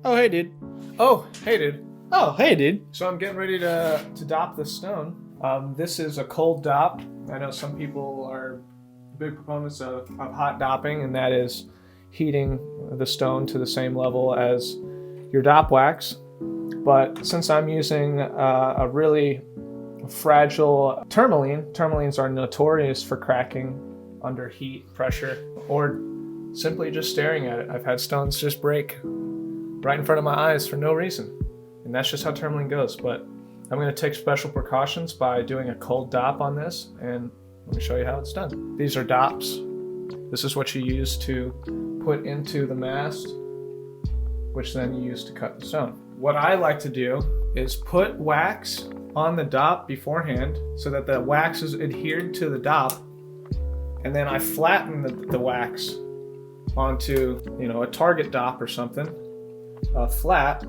Oh, hey, dude. Oh, hey, dude. Oh, hey, dude. So I'm getting ready to dop this stone. This is a cold dop. I know some people are big proponents of hot dopping, and that is heating the stone to the same level as your dop wax. But since I'm using a really fragile tourmaline, tourmalines are notorious for cracking under heat, pressure, or simply just staring at it. I've had stones just break right in front of my eyes for no reason. And that's just how tourmaline goes. But I'm going to take special precautions by doing a cold dop on this, and let me show you how it's done. These are dops. This is what you use to put into the mast, which then you use to cut the stone. What I like to do is put wax on the dop beforehand so that the wax is adhered to the dop, and then I flatten the wax onto, a target dop or something, flat,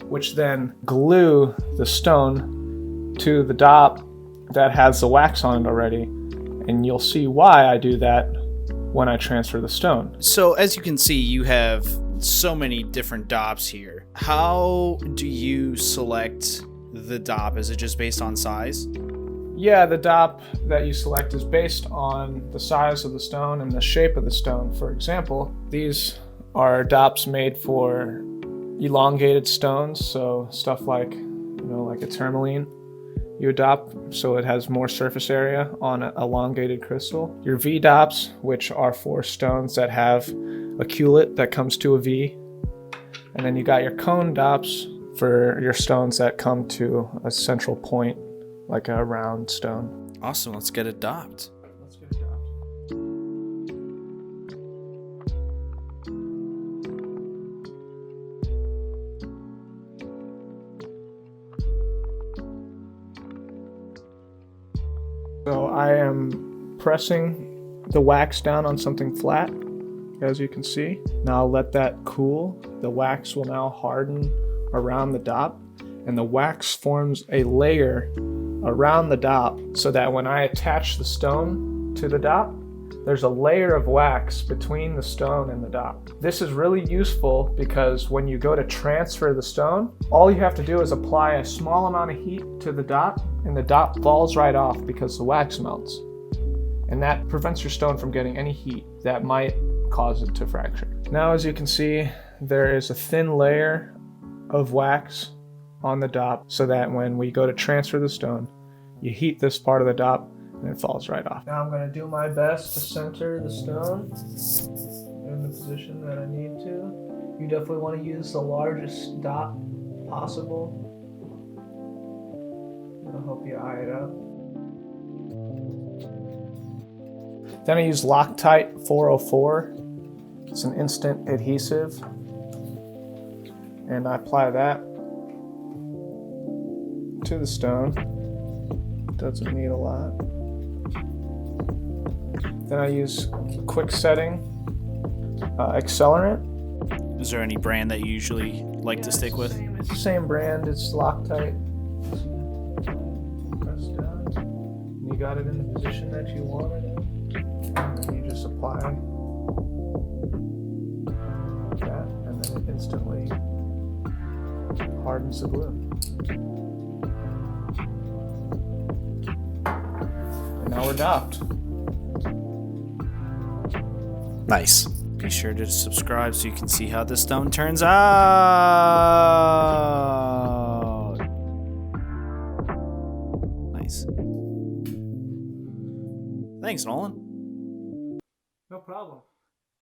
which then glue the stone to the dop that has the wax on it already. And you'll see why I do that when I transfer the stone. So as you can see, you have so many different dops here. How do you select the dop? Is it just based on size? Yeah, the dop that you select is based on the size of the stone and the shape of the stone. For example, these are dops made for elongated stones, so stuff like a tourmaline you adopt so it has more surface area on an elongated crystal. Your V dops, which are for stones that have a culate that comes to a V, and then you got your cone dops for your stones that come to a central point like a round stone. Awesome, let's get it dopped. Let's get it dopped. So I am pressing the wax down on something flat, as you can see. Now I'll let that cool. The wax will now harden around the dop, and the wax forms a layer around the dop so that when I attach the stone to the dop, there's a layer of wax between the stone and the dop. This is really useful because when you go to transfer the stone, all you have to do is apply a small amount of heat to the dop, and the dop falls right off because the wax melts. And that prevents your stone from getting any heat that might cause it to fracture. Now, as you can see, there is a thin layer of wax on the dop so that when we go to transfer the stone, you heat this part of the dop and it falls right off. Now I'm going to do my best to center the stone in the position that I need to. You definitely want to use the largest dop possible. It'll help you eye it up. Then I use Loctite 404. It's an instant adhesive. And I apply that to the stone. Doesn't need a lot. Then I use quick setting Accelerant. Is there any brand that you usually like to stick with? It's the same brand. It's Loctite. Press down. And you got it in the position that you want it in. And then you just apply that, and then it instantly hardens the glue. And now we're dopped. Nice. Be sure to subscribe so you can see how this stone turns out. Nice. Thanks, Nolan. No problem.